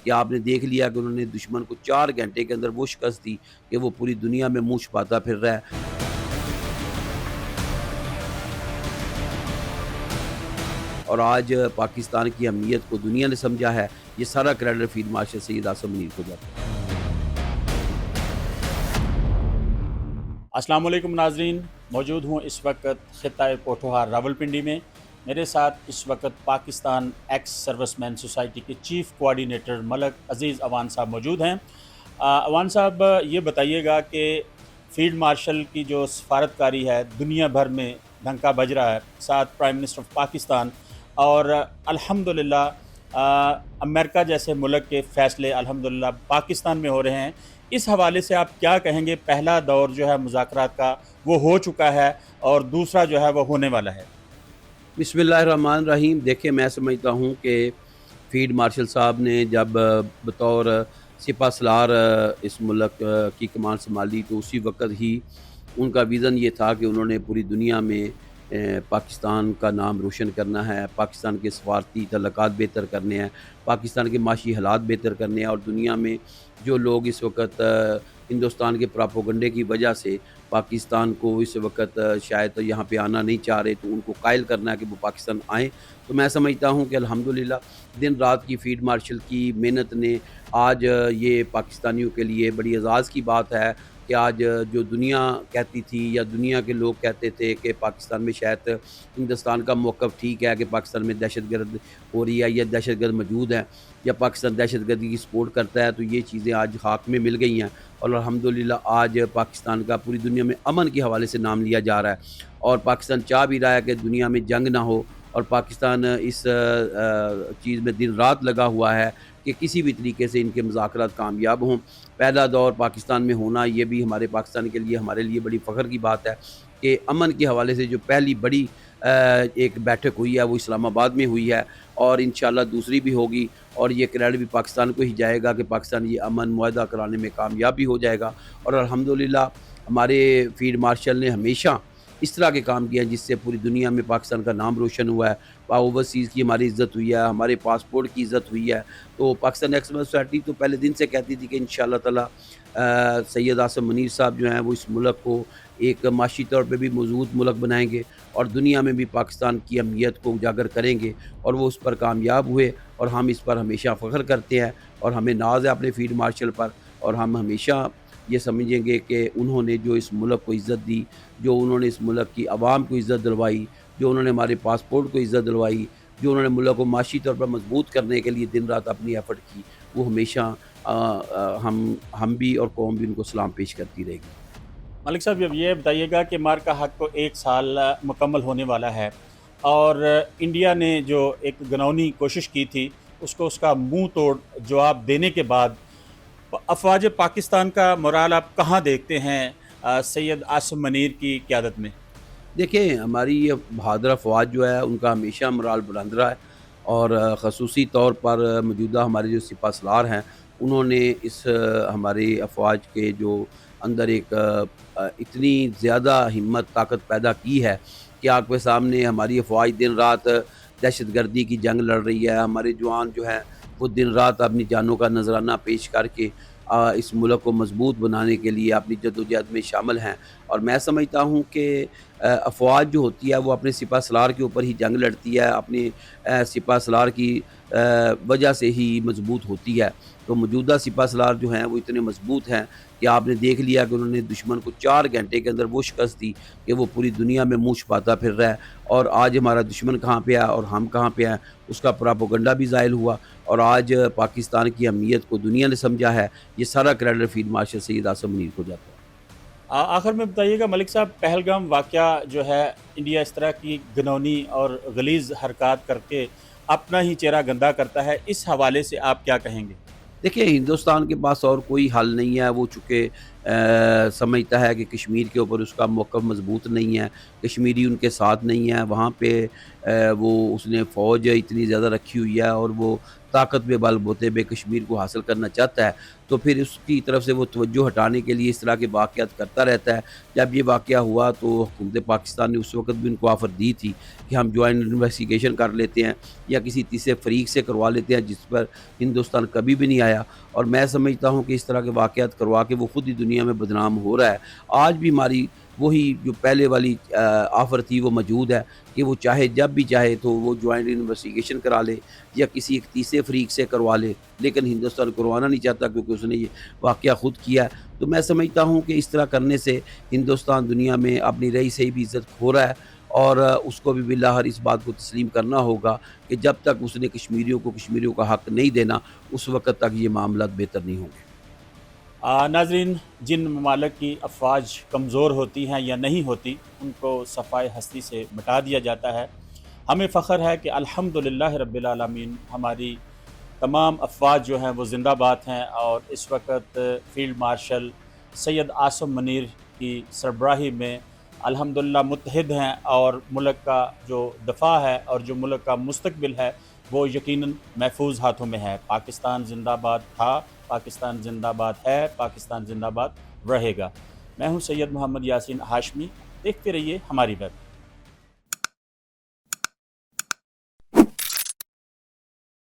کہ آپ نے دیکھ لیا کہ انہوں نے دشمن کو 4 گھنٹے کے اندر وہ شکست دی کہ وہ پوری دنیا میں منہ چھپاتا پھر رہا ہے۔ اور آج پاکستان کی اہمیت کو دنیا نے سمجھا ہے، یہ سارا کریڈٹ فیلڈ مارشل سید آصف منیر کو جاتا ہے۔ السلام علیکم ناظرین، موجود ہوں اس وقت خطۂ پوٹھوہار راولپنڈی میں۔ میرے ساتھ اس وقت پاکستان ایکس سروس مین سوسائٹی کے چیف کوآرڈینیٹر ملک عزیز اوان صاحب موجود ہیں۔ اوان صاحب، یہ بتائیے گا کہ فیلڈ مارشل کی جو سفارتکاری ہے دنیا بھر میں ڈنکا بج رہا ہے، ساتھ پرائم منسٹر آف پاکستان، اور الحمدللہ امریکہ جیسے ملک کے فیصلے الحمدللہ پاکستان میں ہو رہے ہیں۔ اس حوالے سے آپ کیا کہیں گے؟ پہلا دور جو ہے مذاکرات کا وہ ہو چکا ہے اور دوسرا جو ہے وہ ہونے والا ہے۔ بسم اللہ الرحمن الرحیم۔ دیکھیں، میں سمجھتا ہوں کہ فیلڈ مارشل صاحب نے جب بطور سپہ سالار اس ملک کی کمان سنبھالی تو اسی وقت ہی ان کا ویژن یہ تھا کہ انہوں نے پوری دنیا میں پاکستان کا نام روشن کرنا ہے، پاکستان کے سفارتی تعلقات بہتر کرنے ہیں، پاکستان کے معاشی حالات بہتر کرنے ہیں، اور دنیا میں جو لوگ اس وقت ہندوستان کے پراپوگنڈے کی وجہ سے پاکستان کو اس وقت شاید یہاں پہ آنا نہیں چاہ رہے، تو ان کو قائل کرنا ہے کہ وہ پاکستان آئیں۔ تو میں سمجھتا ہوں کہ الحمدللہ دن رات کی فیلڈ مارشل کی محنت نے آج یہ پاکستانیوں کے لیے بڑی اعزاز کی بات ہے کہ آج جو دنیا کہتی تھی یا دنیا کے لوگ کہتے تھے کہ پاکستان میں شاید ہندوستان کا موقف ٹھیک ہے کہ پاکستان میں دہشت گرد ہو رہی ہے یا دہشت گرد موجود ہے یا پاکستان دہشت گردی کی سپورٹ کرتا ہے، تو یہ چیزیں آج خاک میں مل گئی ہیں، اور الحمدللہ آج پاکستان کا پوری دنیا میں امن کے حوالے سے نام لیا جا رہا ہے، اور پاکستان چاہ بھی رہا ہے کہ دنیا میں جنگ نہ ہو، اور پاکستان اس چیز میں دن رات لگا ہوا ہے کہ کسی بھی طریقے سے ان کے مذاکرات کامیاب ہوں۔ پہلا دور پاکستان میں ہونا یہ بھی ہمارے پاکستان کے لیے ہمارے لیے بڑی فخر کی بات ہے کہ امن کے حوالے سے جو پہلی بڑی ایک بیٹھک ہوئی ہے وہ اسلام آباد میں ہوئی ہے، اور انشاءاللہ دوسری بھی ہوگی، اور یہ کریڈٹ بھی پاکستان کو ہی جائے گا کہ پاکستان یہ امن معاہدہ کرانے میں کامیاب بھی ہو جائے گا۔ اور الحمدللہ ہمارے فیلڈ مارشل نے ہمیشہ اس طرح کے کام کیا جس سے پوری دنیا میں پاکستان کا نام روشن ہوا ہے، اوورسیز کی ہماری عزت ہوئی ہے، ہمارے پاسپورٹ کی عزت ہوئی ہے۔ تو پاکستان ایکس سوسائٹی تو پہلے دن سے کہتی تھی کہ انشاءاللہ تعالی سید آصف منیر صاحب جو ہیں وہ اس ملک کو ایک معاشی طور پہ بھی مضبوط ملک بنائیں گے، اور دنیا میں بھی پاکستان کی اہمیت کو اجاگر کریں گے، اور وہ اس پر کامیاب ہوئے، اور ہم اس پر ہمیشہ فخر کرتے ہیں، اور ہمیں ناز ہے اپنے فیلڈ مارشل پر، اور ہم ہمیشہ یہ سمجھیں گے کہ انہوں نے جو اس ملک کو عزت دی، جو انہوں نے اس ملک کی عوام کو عزت دلوائی، جو انہوں نے ہمارے پاسپورٹ کو عزت دلوائی، جو انہوں نے ملک کو معاشی طور پر مضبوط کرنے کے لیے دن رات اپنی ایفرٹ کی، وہ ہمیشہ ہم بھی اور قوم بھی ان کو سلام پیش کرتی رہے گی۔ ملک صاحب، اب یہ بتائیے گا کہ مارکا حق کو 1 سال مکمل ہونے والا ہے، اور انڈیا نے جو ایک گنونی کوشش کی تھی اس کو اس کا منہ توڑ جواب دینے کے بعد افواج پاکستان کا مورال آپ کہاں دیکھتے ہیں سید آصف منیر کی قیادت میں؟ دیکھیں، ہماری یہ بہادر افواج جو ہے ان کا ہمیشہ مرال بلند رہا ہے، اور خصوصی طور پر موجودہ ہمارے جو سپہ سالار ہیں انہوں نے اس ہماری افواج کے جو اندر ایک اتنی زیادہ ہمت طاقت پیدا کی ہے کہ آنکھ کے سامنے ہماری افواج دن رات دہشت گردی کی جنگ لڑ رہی ہے۔ ہمارے جوان جو ہیں وہ دن رات اپنی جانوں کا نذرانہ پیش کر کے اس ملک کو مضبوط بنانے کے لیے اپنی جدوجہد میں شامل ہیں، اور میں سمجھتا ہوں کہ افواج جو ہوتی ہے وہ اپنے سپہ سالار کے اوپر ہی جنگ لڑتی ہے، اپنے سپہ سالار کی وجہ سے ہی مضبوط ہوتی ہے۔ تو موجودہ سپہ سالار جو ہیں وہ اتنے مضبوط ہیں کہ آپ نے دیکھ لیا کہ انہوں نے دشمن کو 4 گھنٹے کے اندر وہ شکست دی کہ وہ پوری دنیا میں منہ چھپاتا پھر رہا ہے، اور آج ہمارا دشمن کہاں پہ ہے اور ہم کہاں پہ ہیں اس کا پراپوگنڈا بھی زائل ہوا، اور آج پاکستان کی اہمیت کو دنیا نے سمجھا ہے، یہ سارا کریڈٹ فیلڈ مارشل سید آصف منیر کو جاتا ہے۔ آخر میں بتائیے گا ملک صاحب، پہلگام واقعہ جو ہے انڈیا اس طرح کی گنونی اور غلیظ حرکات کر کے اپنا ہی چہرہ گندا کرتا ہے، اس حوالے سے آپ کیا کہیں گے؟ دیکھیں، ہندوستان کے پاس اور کوئی حل نہیں ہے، وہ چونکہ سمجھتا ہے کہ کشمیر کے اوپر اس کا موقف مضبوط نہیں ہے، کشمیری ان کے ساتھ نہیں ہے، وہاں پہ وہ اس نے فوج اتنی زیادہ رکھی ہوئی ہے اور وہ طاقت پہ بل بوتے پہ کشمیر کو حاصل کرنا چاہتا ہے، تو پھر اس کی طرف سے وہ توجہ ہٹانے کے لیے اس طرح کے واقعات کرتا رہتا ہے۔ جب یہ واقعہ ہوا تو حکومت پاکستان نے اس وقت بھی ان کو آفر دی تھی کہ ہم جوائنٹ انویسٹیگیشن کر لیتے ہیں یا کسی تیسرے فریق سے کروا لیتے ہیں، جس پر ہندوستان کبھی بھی نہیں آیا، اور میں سمجھتا ہوں کہ اس طرح کے واقعات کروا کے وہ خود ہی دنیا میں بدنام ہو رہا ہے۔ آج بھی ہماری وہی جو پہلے والی آفر تھی وہ موجود ہے کہ وہ چاہے جب بھی چاہے تو وہ جوائنٹ انویسٹیگیشن کرا لے یا کسی ایک تیسرے فریق سے کروا لے، لیکن ہندوستان کروانا نہیں چاہتا کیونکہ اس نے یہ واقعہ خود کیا ہے۔ تو میں سمجھتا ہوں کہ اس طرح کرنے سے ہندوستان دنیا میں اپنی رہی سہی بھی عزت کھو رہا ہے، اور اس کو بھی بالآخر اس بات کو تسلیم کرنا ہوگا کہ جب تک اس نے کشمیریوں کا حق نہیں دینا، اس وقت تک یہ معاملات بہتر نہیں ہوں گے۔ ناظرین، جن ممالک کی افواج کمزور ہوتی ہیں یا نہیں ہوتی ان کو صفائے ہستی سے مٹا دیا جاتا ہے۔ ہمیں فخر ہے کہ الحمدللہ رب العالمین ہماری تمام افواج جو ہیں وہ زندہ باد ہیں، اور اس وقت فیلڈ مارشل سید عاصم منیر کی سربراہی میں الحمدللہ متحد ہیں، اور ملک کا جو دفاع ہے اور جو ملک کا مستقبل ہے وہ یقیناً محفوظ ہاتھوں میں ہے۔ پاکستان زندہ باد تھا، پاکستان زندہ باد ہے، پاکستان زندہ باد رہے گا۔ میں ہوں سید محمد یاسین ہاشمی، دیکھتے رہیے ہماری ویب۔